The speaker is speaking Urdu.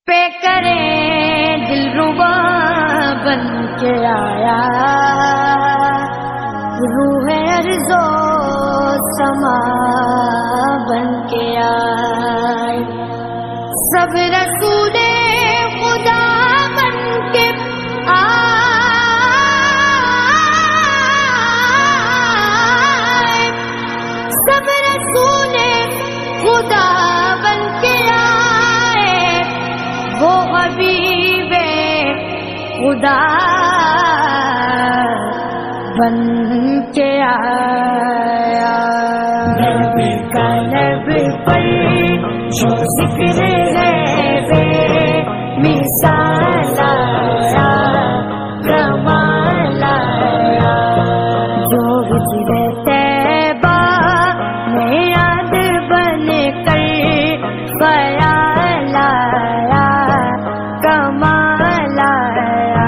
پہ کرے دل ربا بن کے آیا، روح ارض و سما بن کے آئے، سب رسول خدا بن کے آئے، سب رسول خدا بن کے آئے، وہ حبیب خدا بن کے آیا۔ نبی کا لب پر جو ذکر ہے بے مثال آیا، کمال آیا، جو ہجر طیبہ میں یاد بن کر خیال آیا، کمال آیا۔